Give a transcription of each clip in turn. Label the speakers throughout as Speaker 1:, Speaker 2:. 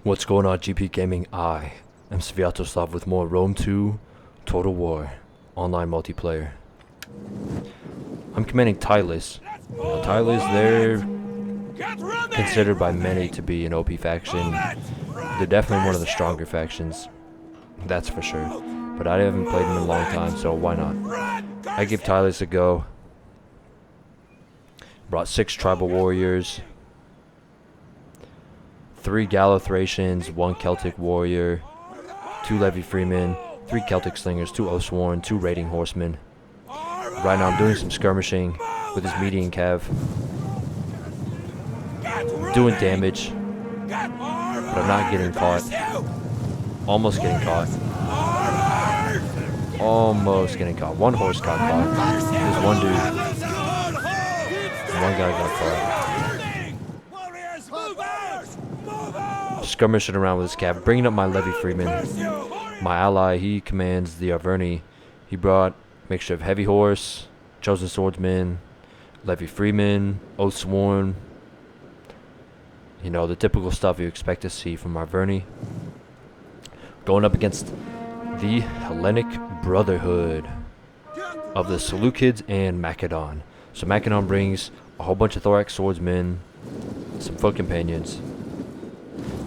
Speaker 1: What's going on, GP Gaming? I am Sviatoslav with more Rome 2 Total War online multiplayer. I'm commanding Tylis. Now, Tylis, they're considered by many to be an OP faction. They're definitely one of the stronger factions, that's for sure. But I haven't played them in a long time, so why not? I give Tylis a go. Brought 6 tribal warriors, 3 Gallo-Thracians, 1 Celtic warrior, 2 Levy freemen, 3 Celtic slingers, 2 Oathsworn, 2 raiding horsemen. Right now I'm doing some skirmishing with his median cav. Doing damage, but I'm not getting caught. Almost getting caught. Almost getting caught. 1 horse got caught. There's 1 dude. One guy got caught. Skirmishing around with his cav, bringing up my Levy freeman. My ally, he commands the Arverni. He brought a mixture of heavy horse, chosen swordsman, Levy freeman, Oathsworn. You know, the typical stuff you expect to see from Arverni. Going up against the Hellenic Brotherhood of the Seleucids and Macedon. So Macedon brings a whole bunch of thorax swordsmen, some foot companions.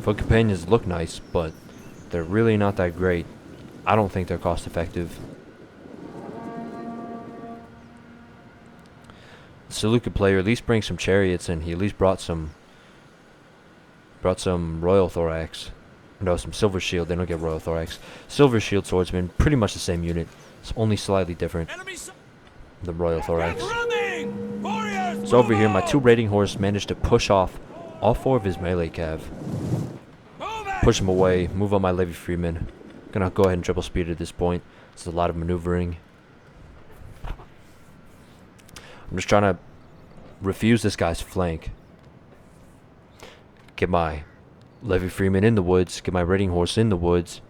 Speaker 1: Foot companions look nice, but they're really not that great. I don't think they're cost effective. The Seleucid player at least brings some chariots, and he at least brought some royal thorax. No, some silver shield. They don't get royal thorax. Silver shield swordsmen, pretty much the same unit. It's only slightly different. The royal thorax. So over here, my 2 raiding horse managed to push off all 4 of his melee cav. Push him away, move on my Levy freeman. Gonna go ahead and triple speed at this point. It's a lot of maneuvering. I'm just trying to refuse this guy's flank. Get my Levy freeman in the woods. Get my raiding horse in the woods.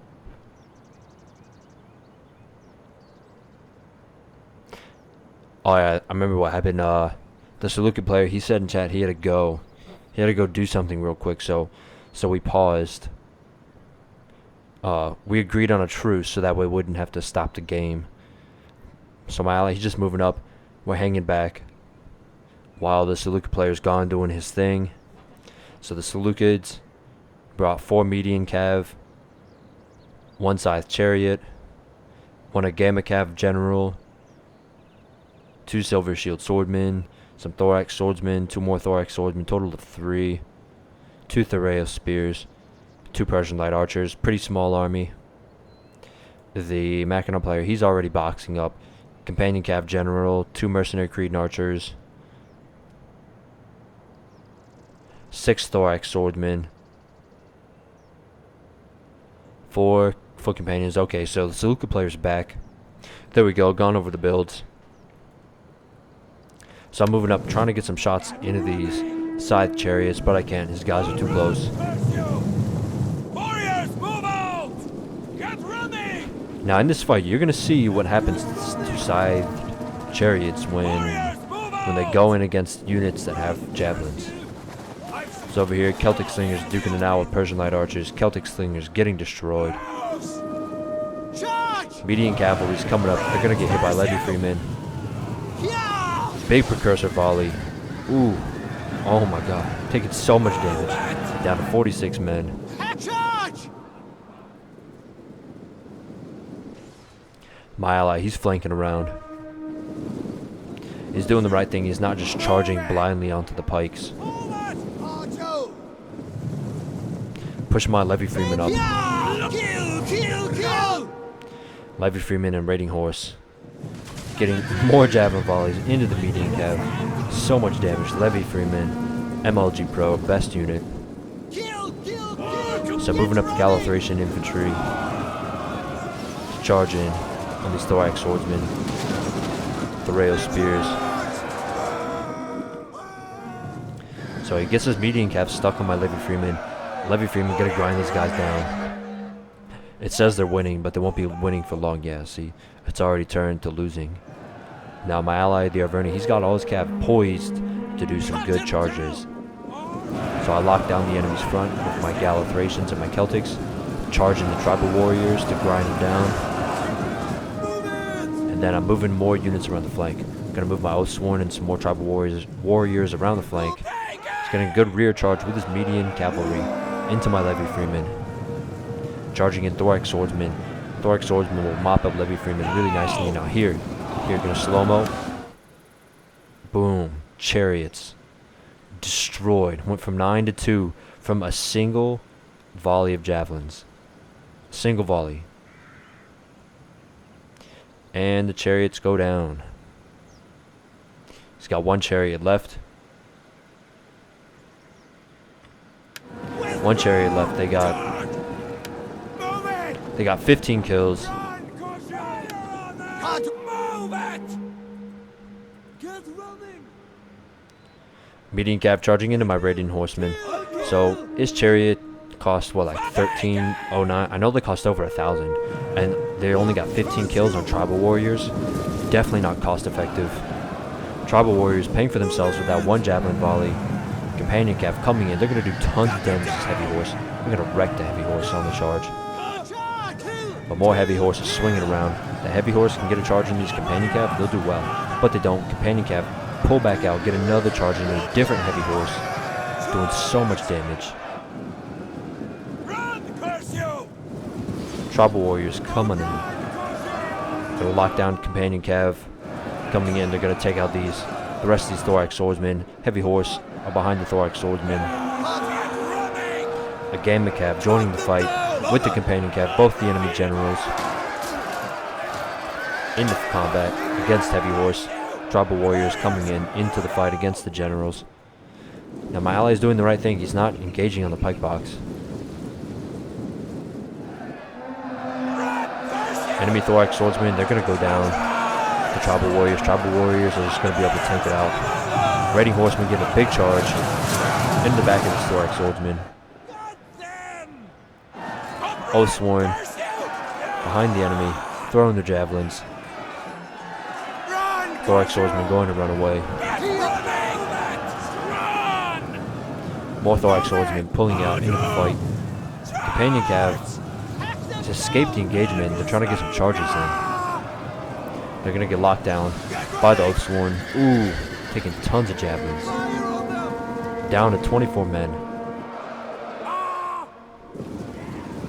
Speaker 1: Oh yeah, I remember what happened. The Seleucid player, he said in chat he had to go. He had to go do something real quick, so we paused. We agreed on a truce so that way we wouldn't have to stop the game. So my ally, he's just moving up. We're hanging back while the Seleucid player's gone doing his thing. So the Seleucids brought 4 median cav, 1 scythe chariot, 1 gamma cav general, 2 silver shield swordmen, some thorax swordsmen, 2 more thorax swordsmen, total of 3, 2 Thoreos spears, 2 Persian light archers, pretty small army. The Macedon player, he's already boxing up. Companion cav general, 2 mercenary Cretan archers, 6 thorax swordsmen, 4 foot companions. Okay, so the Seleucid player's back. There we go, gone over the builds. So I'm moving up, trying to get some shots into these scythe chariots, but I can't. His guys are too close. Now in this fight, you're gonna see what happens to scythe chariots when they go in against units that have javelins. So over here, Celtic slingers duking it out with Persian light archers. Celtic slingers getting destroyed. Median cavalry's coming up. They're gonna get hit by Levy freemen. Big precursor volley. Ooh. Oh my god. Taking so much damage. Down to 46 men. My ally, he's flanking around. He's doing the right thing. He's not just charging blindly onto the pikes. Push my Levy freeman up. Levy freeman and raiding horse. Getting more javelin volleys into the median cav. So much damage. Levy freeman, MLG Pro, best unit. So moving up the Gallo-Thracian infantry to charge in on these thorax swordsmen. Thoreos spears. So he gets his median cav stuck on my Levy freeman. Levy freeman gonna grind these guys down. It says they're winning, but they won't be winning for long. Yeah, see, it's already turned to losing. Now my ally, the Arverni, he's got all his cav poised to do some good charges. So I lock down the enemy's front with my Gallithracians and my Celtics, charging the tribal warriors to grind them down. And then I'm moving more units around the flank. I'm gonna move my Oathsworn and some more tribal warriors around the flank. He's getting a good rear charge with his median cavalry into my Levy Freeman. Charging in Thorax Swordsman. Thorax Swordsman will mop up Levy Freeman really nicely. Now here, gonna slow-mo. Boom. Chariots. Destroyed. Went from 9 to 2 from a single volley of javelins. Single volley. And the chariots go down. He's got one chariot left. One chariot left. They got 15 kills. Median cav charging into my Radiant Horseman. So his chariot cost what, like 1309? I know they cost over 1,000, and they only got 15 kills on tribal warriors. Definitely not cost effective. Tribal warriors paying for themselves with that one javelin volley. Companion cav coming in. They're gonna do tons of damage to this heavy horse. They're gonna wreck the heavy horse on the charge. But more heavy horses swinging around. The heavy horse can get a charge in these companion cav. They'll do well, but they don't. Companion cav pull back out, get another charge into a different heavy horse, doing so much damage. Tribal warriors coming in. Gonna lock down companion cav. Coming in, they're gonna take out the rest of these Thorax Swordsmen. Heavy horse are behind the Thorax Swordsmen. A Gamma cav joining the fight with the companion cav, both the enemy generals in the combat against heavy horse. Tribal warriors coming into the fight against the generals. Now my ally is doing the right thing. He's not engaging on the pike box. Enemy Thorax Swordsmen, they're going to go down. The tribal warriors are just going to be able to tank it out. Raiding horsemen give a big charge into the back of the Thorax Swordsman. Oathsworn behind the enemy, throwing their javelins. Thorax Swordsman going to run away. More Thorax Swordsmen pulling out into the fight. Companion cav has escaped the engagement. They're trying to get some charges in. They're going to get locked down by the Oathsworn. Ooh, taking tons of javelins. Down to 24 men.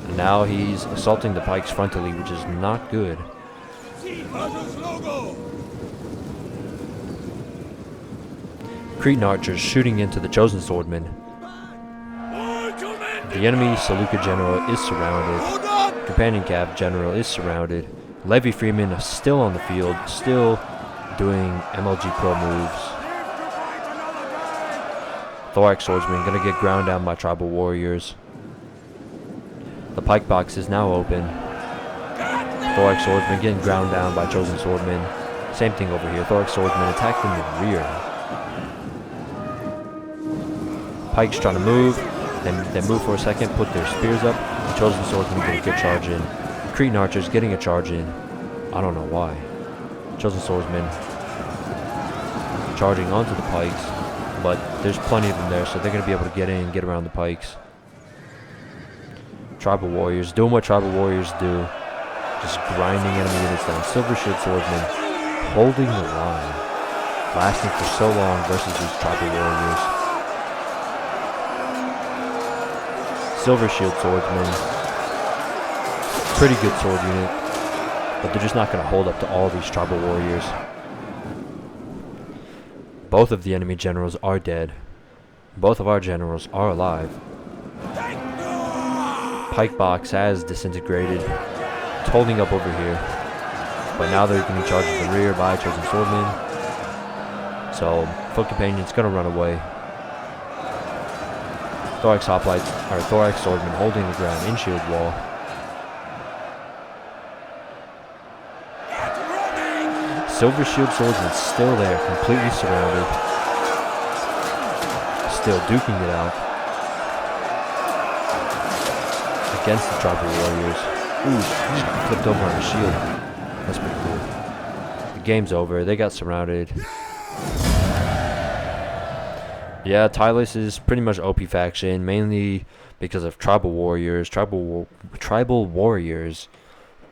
Speaker 1: And now he's assaulting the pikes frontally, which is not good. Cretan archers shooting into the chosen swordmen. The enemy Seleucid general is surrounded. Companion cav general is surrounded. Levy Freeman is still on the field, still doing MLG Pro moves. Thorax Swordsman gonna get ground down by tribal warriors. The pike box is now open. Thorax Swordsman getting ground down by chosen swordmen. Same thing over here. Thorax Swordsman attacked in the rear. Pikes trying to move. They move for a second, put their spears up. The chosen swordsman get a good charge in. Cretan archers getting a charge in. I don't know why. Chosen swordsmen charging onto the pikes, but there's plenty of them there, so they're going to be able to get in and get around the pikes. Tribal warriors doing what tribal warriors do, just grinding enemy units down. Silver Shield swordsmen holding the line, lasting for so long versus these tribal warriors. Silver Shield swordsmen, pretty good sword unit, but they're just not going to hold up to all these tribal warriors. Both of the enemy generals are dead. Both of our generals are alive. Pike box has disintegrated. It's holding up over here. But now they're getting charged in the rear by chosen swordmen. So foot companion's gonna run away. Thorax hoplites, or Thorax swordsman holding the ground in shield wall. Silver Shield swordsman still there, completely surrounded. Still duking it out against the tribal warriors. Ooh, he just flipped over on his shield. That's pretty cool. The game's over. They got surrounded. Yeah, Tylis is pretty much OP faction, mainly because of tribal warriors. Tribal warriors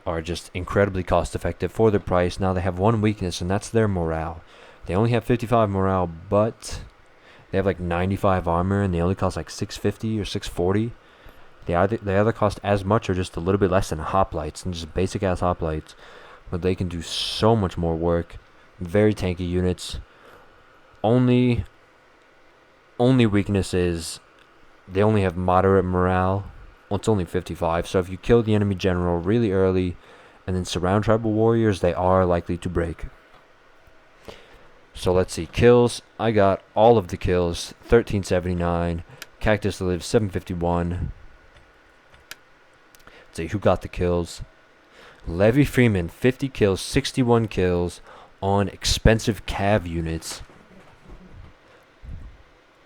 Speaker 1: are just incredibly cost effective for their price. Now they have one weakness, and that's their morale. They only have 55 morale, but they have like 95 armor, and they only cost like 650 or 640. They either cost as much or just a little bit less than hoplites, and just basic ass hoplites, but they can do so much more work. Very tanky units. Only weakness is they only have moderate morale. Well, it's only 55, so if you kill the enemy general really early and then surround tribal warriors, they are likely to break. So let's see, kills. I got all of the kills. 1379. Cactus lives 751. Let's see who got the kills. Levy Freeman, 50 kills, 61 kills on expensive cav units.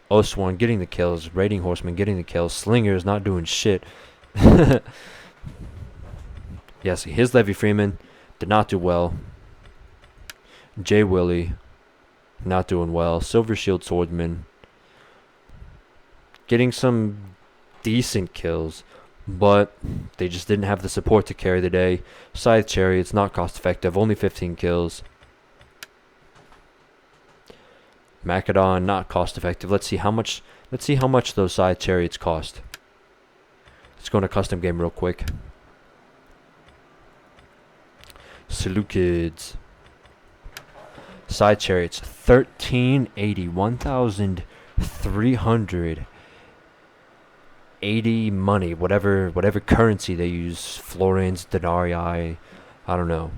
Speaker 1: Oswan getting the kills. Raiding Horseman getting the kills. Slinger is not doing shit. Yes, his Levy Freeman did not do well. J. Willie, not doing well. Silver Shield Swordsman getting some decent kills, but they just didn't have the support to carry the day. Scythe Chariots, not cost effective, only 15 kills. Macedon, not cost effective. Let's see how much those Scythe Chariots cost. Let's go into custom game real quick. Seleucids. Scythe Chariots, 1380, 1380 money, whatever currency they use, florins, denarii, I don't know,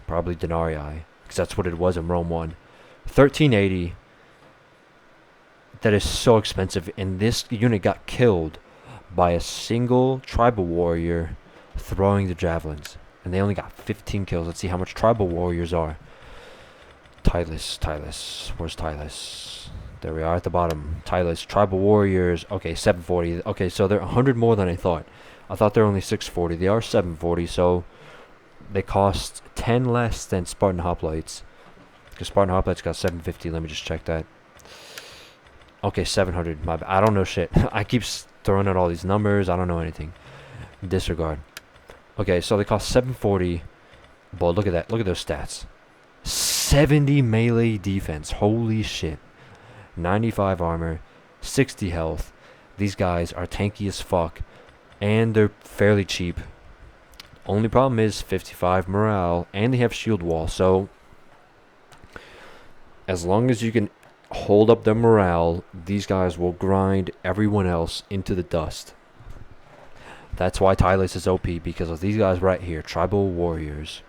Speaker 1: probably denarii, because that's what it was in Rome 1. 1380. That is so expensive, and this unit got killed by a single tribal warrior throwing the javelins, and they only got 15 kills. Let's see how much tribal warriors are. Tylis, where's Tylis? There we are at the bottom. Tylis, tribal warriors. Okay, 740. Okay, so they're 100 more than I thought. I thought they're only 640. They are 740, so they cost 10 less than Spartan Hoplites. Because Spartan Hoplites got 750. Let me just check that. Okay, 700. My bad. I don't know shit. I keep throwing out all these numbers. I don't know anything. Disregard. Okay, so they cost 740. But look at that. Look at those stats. 70 melee defense. Holy shit. 95 armor. 60 health. These guys are tanky as fuck. And they're fairly cheap. Only problem is 55 morale. And they have shield wall. So, as long as you can hold up their morale, these guys will grind everyone else into the dust. That's why Tylis is OP, because of these guys right here, tribal warriors.